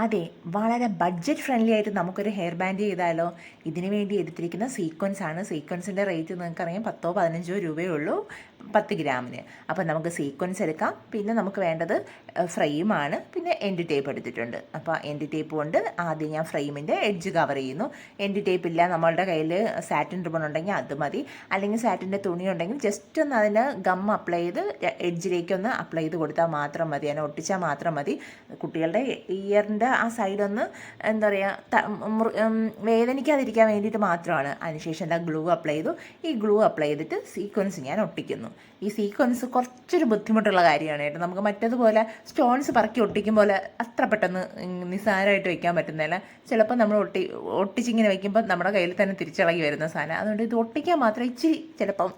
അതെ, വളരെ budget friendly ആയിട്ട് നമുക്കൊരു ഹെയർ ബാൻഡ് ചെയ്താലോ? ഇതിനു വേണ്ടി എടുത്തിരിക്കുന്ന സീക്വൻസ് ആണ്. സീക്വൻസിൻ്റെ റേറ്റ് നിങ്ങൾക്കറിയാം, 10-15 രൂപയേ ഉള്ളൂ 10 ഗ്രാമിന്. അപ്പോൾ നമുക്ക് സീക്വൻസ് എടുക്കാം. പിന്നെ നമുക്ക് വേണ്ടത് ഫ്രെയിമാണ്. പിന്നെ എൻഡ് ടേപ്പ് എടുത്തിട്ടുണ്ട്. അപ്പോൾ എൻഡ് ടേപ്പ് കൊണ്ട് ആദ്യം ഞാൻ ഫ്രെയിമിൻ്റെ എഡ്ജ് കവർ ചെയ്യുന്നു. എൻഡ് ടേപ്പ് ഇല്ല, നമ്മളുടെ കയ്യിൽ സാറ്റിൻ റിബൺ ഉണ്ടെങ്കിൽ അത് മതി. അല്ലെങ്കിൽ സാറ്റിൻ്റെ തുണി ഉണ്ടെങ്കിൽ ജസ്റ്റ് ഒന്ന് അതിന് ഗം അപ്ലൈ ചെയ്ത് എഡ്ജിലേക്കൊന്ന് അപ്ലൈ ചെയ്ത് കൊടുത്താൽ മാത്രം മതി. അതിനെ ഒട്ടിച്ചാൽ മാത്രം മതി. കുട്ടികളുടെ ഇയറിൻ്റെ ആ സൈഡൊന്ന് എന്താ പറയുക, വേദനിക്കാതിരിക്കാൻ വേണ്ടിയിട്ട് മാത്രമാണ്. അതിനുശേഷം എന്താ ഗ്ലൂ അപ്ലൈ ചെയ്തു. ഈ ഗ്ലൂ അപ്ലൈ ചെയ്തിട്ട് സീക്വൻസ് ഞാൻ ഒട്ടിക്കുന്നു. ഈ സീക്വൻസ് കുറച്ചൊരു ബുദ്ധിമുട്ടുള്ള കാര്യമാണ് കേട്ടോ. നമുക്ക് മറ്റേതുപോലെ സ്റ്റോൺസ് പറക്കി ഒട്ടിക്കും പോലെ അത്ര പെട്ടെന്ന് നിസ്സാരമായിട്ട് വയ്ക്കാൻ പറ്റുന്നില്ല. ചിലപ്പോൾ നമ്മൾ ഒട്ടിച്ചിങ്ങനെ വയ്ക്കുമ്പോൾ നമ്മുടെ കയ്യിൽ തന്നെ തിരിച്ചിളകി വരുന്ന സാധനം. അതുകൊണ്ട് ഇത് ഒട്ടിക്കാൻ മാത്രം ഇച്ചിരി ചിലപ്പം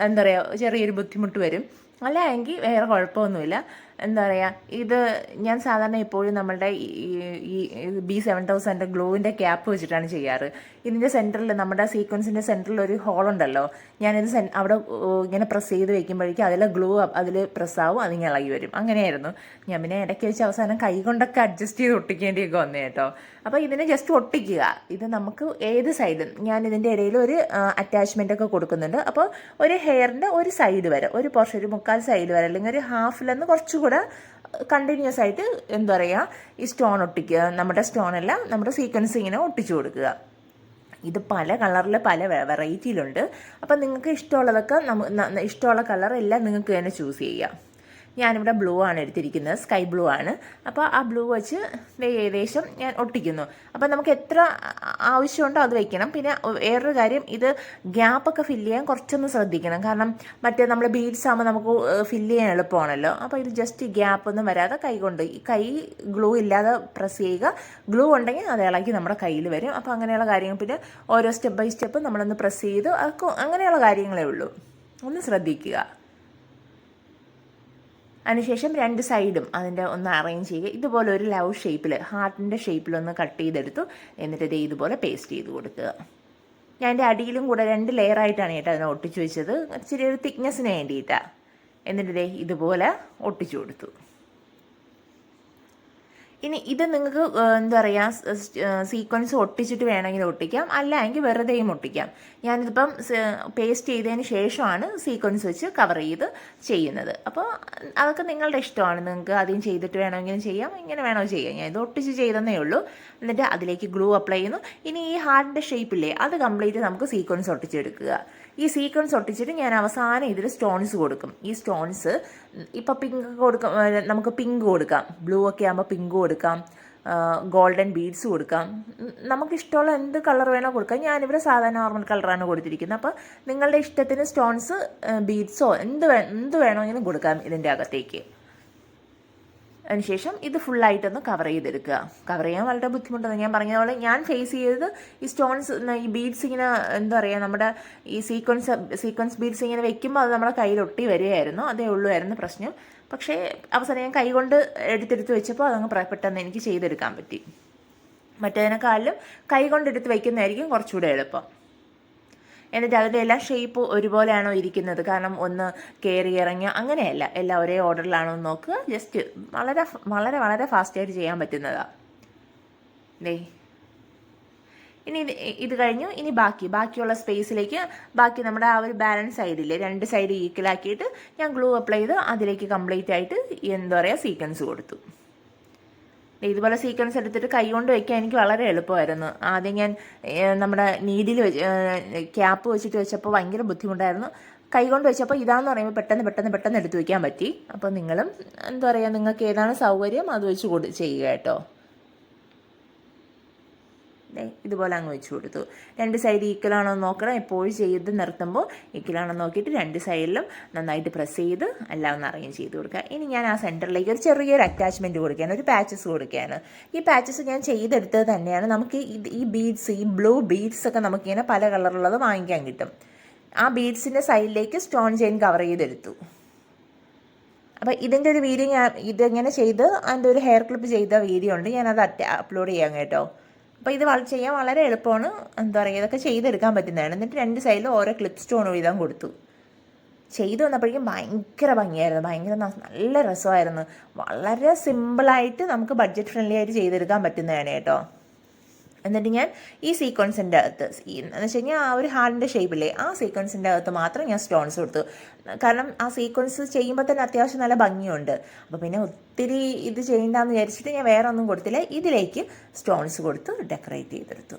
എന്താ പറയുക, ചെറിയൊരു ബുദ്ധിമുട്ട് വരും. അല്ല എങ്കിൽ വേറെ കുഴപ്പമൊന്നുമില്ല. എന്താ പറയുക, ഇത് ഞാൻ സാധാരണ എപ്പോഴും നമ്മളുടെ ഈ B7000 ഗ്ലൂവിൻ്റെ ക്യാപ്പ് വെച്ചിട്ടാണ് ചെയ്യാറ്. ഇതിൻ്റെ സെൻറ്ററിൽ, നമ്മുടെ സീക്വൻസിൻ്റെ സെൻറ്ററിൽ ഒരു ഹോളുണ്ടല്ലോ, ഞാനിത് അവിടെ ഇങ്ങനെ പ്രസ് ചെയ്ത് വെക്കുമ്പോഴേക്കും അതിലെ ഗ്ലൂ അതിൽ പ്രസ്സാവും, അതിങ്ങനെ ഇളകി വരും. അങ്ങനെയായിരുന്നു. ഞാൻ പിന്നെ ഇടയ്ക്ക് വെച്ച് അവസാനം കൈ കൊണ്ടൊക്കെ അഡ്ജസ്റ്റ് ചെയ്ത് ഒട്ടിക്കേണ്ടിയൊക്കെ വന്നേ കേട്ടോ. അപ്പോൾ ഇതിനെ ജസ്റ്റ് ഒട്ടിക്കുക. ഇത് നമുക്ക് ഏത് സൈഡും, ഞാൻ ഇതിൻ്റെ ഇടയിൽ ഒരു അറ്റാച്ച്മെൻ്റ് ഒക്കെ കൊടുക്കുന്നുണ്ട്. അപ്പോൾ ഒരു ഹെയറിൻ്റെ ഒരു സൈഡ് വരെ, ഒരു പോർഷൻ, ഒരു 1/4 സൈഡ് വരെ, അല്ലെങ്കിൽ ഒരു ഹാഫിലെന്ന് കുറച്ചുകൂടെ കണ്ടിന്യൂസ് ആയിട്ട് എന്താ പറയുക, ഈ സ്റ്റോൺ ഒട്ടിക്കുക. നമ്മുടെ സ്റ്റോണല്ല, നമ്മുടെ സീക്വൻസ് ഇങ്ങനെ ഒട്ടിച്ചു കൊടുക്കുക. ഇത് പല കളറിൽ പല വെറൈറ്റിയിലുണ്ട്. അപ്പം നിങ്ങൾക്ക് ഇഷ്ടമുള്ളതൊക്കെ ഇഷ്ടമുള്ള കളറെല്ലാം നിങ്ങൾക്ക് തന്നെ ചൂസ് ചെയ്യാം. ഞാനിവിടെ ബ്ലൂ ആണ് എടുത്തിരിക്കുന്നത്, സ്കൈ ബ്ലൂ ആണ്. അപ്പോൾ ആ ബ്ലൂ വെച്ച് ഏകദേശം ഞാൻ ഒട്ടിക്കുന്നു. അപ്പോൾ നമുക്ക് എത്ര ആവശ്യമുണ്ടോ അത് വയ്ക്കണം. പിന്നെ വേറൊരു കാര്യം, ഇത് ഗ്യാപ്പൊക്കെ ഫില്ല് ചെയ്യാൻ കുറച്ചൊന്ന് ശ്രദ്ധിക്കണം. കാരണം മറ്റേ നമ്മൾ ബീഡ്സ് ആകുമ്പോൾ നമുക്ക് ഫില്ല് ചെയ്യാൻ എളുപ്പമാണല്ലോ. അപ്പോൾ ഇത് ജസ്റ്റ് ഗ്യാപ്പൊന്നും വരാതെ കൈ ഗ്ലൂ ഇല്ലാതെ പ്രസ് ചെയ്യുക. ഗ്ലൂ ഉണ്ടെങ്കിൽ അത് ഇളക്കി നമ്മുടെ കയ്യിൽ വരും. അപ്പോൾ അങ്ങനെയുള്ള കാര്യങ്ങൾ, പിന്നെ ഓരോ സ്റ്റെപ്പ് ബൈ സ്റ്റെപ്പ് നമ്മളൊന്ന് പ്രസ് ചെയ്ത് അങ്ങനെയുള്ള കാര്യങ്ങളേ ഉള്ളൂ. ഒന്ന് ശ്രദ്ധിക്കുക. അതിനുശേഷം 2 സൈഡും അതിൻ്റെ ഒന്ന് അറേഞ്ച് ചെയ്യുക. ഇതുപോലെ ഒരു ലവ് ഷേപ്പിൽ, ഹാർട്ടിൻ്റെ ഷേപ്പിലൊന്ന് കട്ട് ചെയ്തെടുത്തു. എന്നിട്ട് ഇത് ഇതുപോലെ പേസ്റ്റ് ചെയ്ത് കൊടുക്കുക. ഞാൻ എൻ്റെ അടിയിലും കൂടെ 2 ലെയറായിട്ടാണ് കേട്ടോ അതിനെ ഒട്ടിച്ചു വെച്ചത്, ഇച്ചിരി ഒരു തിക്നെസ്സിന് വേണ്ടിയിട്ടാണ്. എന്നിട്ട് ഇതുപോലെ ഒട്ടിച്ചു കൊടുത്തു. ഇനി ഇത് നിങ്ങൾക്ക് എന്താ പറയുക, സീക്വൻസ് ഒട്ടിച്ചിട്ട് വേണമെങ്കിൽ ഒട്ടിക്കാം, അല്ലെങ്കിൽ വെറുതെയും ഒട്ടിക്കാം. ഞാനിതിപ്പം പേസ്റ്റ് ചെയ്തതിന് ശേഷമാണ് സീക്വൻസ് വെച്ച് കവർ ചെയ്ത് ചെയ്യുന്നത്. അപ്പോൾ അതൊക്കെ നിങ്ങളുടെ ഇഷ്ടമാണ്. നിങ്ങൾക്ക് ആദ്യം ചെയ്തിട്ട് വേണമെങ്കിലും ചെയ്യാം, ഇങ്ങനെ വേണോ ചെയ്യാം. ഞാൻ ഇത് ഒട്ടിച്ച് ചെയ്തെന്നേ ഉള്ളൂ. എന്നിട്ട് അതിലേക്ക് ഗ്ലൂ അപ്ലൈ ചെയ്യുന്നു. ഇനി ഈ ഹാർട്ടിൻ്റെ ഷേപ്പില്ലേ, അത് കംപ്ലീറ്റ് നമുക്ക് സീക്വൻസ് ഒട്ടിച്ചെടുക്കുക. ഈ സീക്വൻസ് ഒട്ടിച്ചിട്ട് ഞാൻ അവസാനം ഇതിൽ സ്റ്റോൺസ് കൊടുക്കും. ഈ സ്റ്റോൺസ് ഇപ്പോൾ നമുക്ക് പിങ്ക് കൊടുക്കാം, ബ്ലൂ ഒക്കെ ആകുമ്പോൾ പിങ്ക് കൊടുക്കാം, ഗോൾഡൻ ബീഡ്സ് കൊടുക്കാം. നമുക്കിഷ്ടമുള്ള എന്ത് കളർ വേണോ കൊടുക്കാം. ഞാനിവിടെ സാധാരണ നോർമൽ കളറാണ് കൊടുത്തിരിക്കുന്നത്. അപ്പോൾ നിങ്ങളുടെ ഇഷ്ടത്തിന് സ്റ്റോൺസ്, ബീഡ്സോ എന്ത് വേണമെങ്കിലും കൊടുക്കാം ഇതിൻ്റെ അകത്തേക്ക്. അതിനുശേഷം ഇത് ഫുള്ളായിട്ടൊന്ന് കവർ ചെയ്തെടുക്കുക. കവർ ചെയ്യാൻ വളരെ ബുദ്ധിമുട്ടാണ്. ഞാൻ പറഞ്ഞതുപോലെ ഞാൻ ഫേസ് ചെയ്തത് ഈ സ്റ്റോൺസ്, ഈ ബീഡ്സ് ഇങ്ങനെ എന്താ പറയുക, നമ്മുടെ ഈ സീക്വൻസ് ബീഡ്സ് ഇങ്ങനെ വെക്കുമ്പോൾ അത് നമ്മുടെ കയ്യിലൊട്ടി വരികയായിരുന്നു. അതേ ഉള്ളുമായിരുന്നു പ്രശ്നം. പക്ഷേ അവസാനം ഞാൻ കൈകൊണ്ട് എടുത്തെടുത്ത് വെച്ചപ്പോൾ അതങ്ങ് പെട്ടെന്ന് എനിക്ക് ചെയ്തെടുക്കാൻ പറ്റി. മറ്റേതിനേക്കാളും കൈകൊണ്ടെടുത്ത് വയ്ക്കുന്നതായിരിക്കും കുറച്ചുകൂടെ എളുപ്പം. എന്നിട്ട് അതിൻ്റെ എല്ലാ ഷേപ്പ് ഒരുപോലെയാണോ ഇരിക്കുന്നത്, കാരണം ഒന്ന് കയറി ഇറങ്ങി അങ്ങനെയല്ല, എല്ലാം ഒരേ ഓർഡറിലാണോ എന്ന് നോക്കുക. ജസ്റ്റ് വളരെ വളരെ വളരെ ഫാസ്റ്റായിട്ട് ചെയ്യാൻ പറ്റുന്നതാണ്. ഇനി ഇത് കഴിഞ്ഞു. ഇനി ബാക്കിയുള്ള സ്പേസിലേക്ക്, ബാക്കി നമ്മുടെ ആ ഒരു ബാലൻസ് സൈഡില്ലേ, 2 സൈഡ് ഈക്വലാക്കിയിട്ട് ഞാൻ ഗ്ലൂ അപ്ലൈ ചെയ്ത് അതിലേക്ക് കംപ്ലീറ്റ് ആയിട്ട് എന്താ പറയുക, സീക്വൻസ് കൊടുത്തു. ഇതുപോലെ സീക്വൻസ് എടുത്തിട്ട് കൈ കൊണ്ട് വയ്ക്കാൻ എനിക്ക് വളരെ എളുപ്പമായിരുന്നു. ആദ്യം ഞാൻ നമ്മുടെ നീഡിൽ ക്യാപ്പ് വെച്ചിട്ട് വെച്ചപ്പോൾ ഭയങ്കര ബുദ്ധിമുട്ടായിരുന്നു. കൈ കൊണ്ട് വെച്ചപ്പോൾ ഇതാന്ന് പറയുമ്പോൾ പെട്ടെന്ന് എടുത്ത് വയ്ക്കാൻ പറ്റി. അപ്പോൾ നിങ്ങളും എന്താ പറയുക, നിങ്ങൾക്ക് ഏതാണ് സൗകര്യം അത് വെച്ച് ചെയ്യുക കേട്ടോ. ഇതുപോലെ അങ്ങ് വെച്ച് കൊടുത്തു. 2 സൈഡ് ഈക്വലാണോ എന്ന് നോക്കണം. എപ്പോഴും ചെയ്ത് നിർത്തുമ്പോൾ ഈക്വലാണോ നോക്കിയിട്ട് 2 സൈഡിലും നന്നായിട്ട് പ്രസ് ചെയ്ത് എല്ലാം ഒന്ന് അറേഞ്ച് ചെയ്ത് കൊടുക്കുക. ഇനി ഞാൻ ആ സെൻറ്ററിലേക്ക് ഒരു ചെറിയൊരു അറ്റാച്ച്മെൻറ്റ് കൊടുക്കുകയാണ്, ഒരു പാച്ചസ് കൊടുക്കുകയാണ്. ഈ പാച്ചസ് ഞാൻ ചെയ്തെടുത്തത് തന്നെയാണ്. നമുക്ക് ഈ ബീഡ്സ്, ഈ ബ്ലൂ ബീഡ്സ് ഒക്കെ നമുക്കിങ്ങനെ പല കളറുള്ളത് വാങ്ങിക്കാൻ കിട്ടും. ആ ബീഡ്സിൻ്റെ സൈഡിലേക്ക് സ്റ്റോൺ ചെയിൻ കവർ ചെയ്തെടുത്തു. അപ്പോൾ ഇതിൻ്റെ ഒരു വീഡിയോ ഇതെങ്ങനെ ചെയ്ത് അതിൻ്റെ ഒരു ഹെയർ ക്ലിപ്പ് ചെയ്ത വീഡിയോ ഉണ്ട്, ഞാനത് അപ്ലോഡ് ചെയ്യാം കേട്ടോ. അപ്പോൾ ഇത് ചെയ്യാൻ വളരെ എളുപ്പമാണ്. എന്താ പറയുക, ഇതൊക്കെ ചെയ്തെടുക്കാൻ പറ്റുന്നതാണ്. എന്നിട്ട് 2 സൈഡിലും ഓരോ ക്ലിപ്പ് സ്റ്റോൺ വീതം കൊടുത്തു. ചെയ്തു വന്നപ്പോഴേക്കും ഭയങ്കര ഭംഗിയായിരുന്നു, ഭയങ്കര നല്ല രസമായിരുന്നു. വളരെ സിമ്പിളായിട്ട് നമുക്ക് ബഡ്ജറ്റ് ഫ്രണ്ട്ലി ആയിട്ട് ചെയ്തെടുക്കാൻ പറ്റുന്നതാണ് കേട്ടോ. എന്നിട്ട് ഞാൻ ഈ സീക്വൻസിൻ്റെ അകത്ത് എന്ന് വെച്ച് കഴിഞ്ഞാൽ ആ ഒരു ഹാർഡിൻ്റെ ഷേപ്പില്ലേ, ആ സീക്വൻസിൻ്റെ അകത്ത് മാത്രം ഞാൻ സ്റ്റോൺസ് കൊടുത്തു. കാരണം ആ സീക്വൻസ് ചെയ്യുമ്പോൾ തന്നെ അത്യാവശ്യം നല്ല ഭംഗിയുണ്ട്. അപ്പോൾ പിന്നെ ഒത്തിരി ഇത് ചെയ്യേണ്ടെന്ന് വിചാരിച്ചിട്ട് ഞാൻ വേറെ ഒന്നും കൊടുത്തില്ല, ഇതിലേക്ക് സ്റ്റോൺസ് കൊടുത്ത് ഡെക്കറേറ്റ് ചെയ്തെടുത്തു.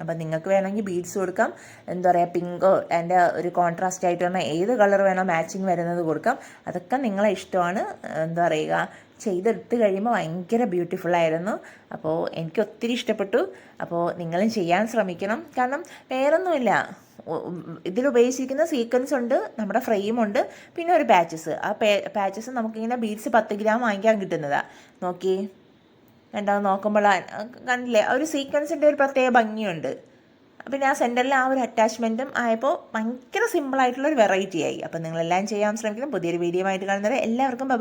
അപ്പം നിങ്ങൾക്ക് വേണമെങ്കിൽ ബീഡ്സ് കൊടുക്കാം, എന്താ പറയുക, പിങ്കോ അതിൻ്റെ ഒരു കോൺട്രാസ്റ്റ് ആയിട്ട് പറഞ്ഞാൽ ഏത് കളർ വേണോ മാച്ചിങ് വരുന്നത് കൊടുക്കാം. അതൊക്കെ നിങ്ങളെ ഇഷ്ടമാണ്. എന്താ പറയുക, ചെയ്തെടുത്ത് കഴിയുമ്പോൾ ഭയങ്കര ബ്യൂട്ടിഫുള്ളായിരുന്നു. അപ്പോൾ എനിക്ക് ഒത്തിരി ഇഷ്ടപ്പെട്ടു. അപ്പോൾ നിങ്ങളും ചെയ്യാൻ ശ്രമിക്കണം. കാരണം വേറൊന്നുമില്ല, ഇതിലുപയോഗിച്ചിരിക്കുന്ന സീക്വൻസ് ഉണ്ട്, നമ്മുടെ ഫ്രെയിമുണ്ട്, പിന്നെ ഒരു പാച്ചസ്. ആ പാച്ചസ് നമുക്കിങ്ങനെ ബീഡ്സ് 10 ഗ്രാം വാങ്ങിക്കാൻ കിട്ടുന്നതാണ്. നോക്കി രണ്ടാമത് നോക്കുമ്പോൾ കണ്ടില്ലേ, ആ ഒരു സീക്വൻസിൻ്റെ ഒരു പ്രത്യേക ഭംഗിയുണ്ട്. പിന്നെ ആ സെൻറ്ററിൽ ആ ഒരു അറ്റാച്ച്മെൻറ്റും ആയപ്പോൾ ഭയങ്കര സിമ്പിളായിട്ടുള്ളൊരു വെറൈറ്റി ആയി. അപ്പോൾ നിങ്ങളെല്ലാം ചെയ്യാൻ ശ്രമിക്കണം. പുതിയൊരു വീഡിയോ ആയിട്ട് കാണുന്നത് എല്ലാവർക്കും ബൈ.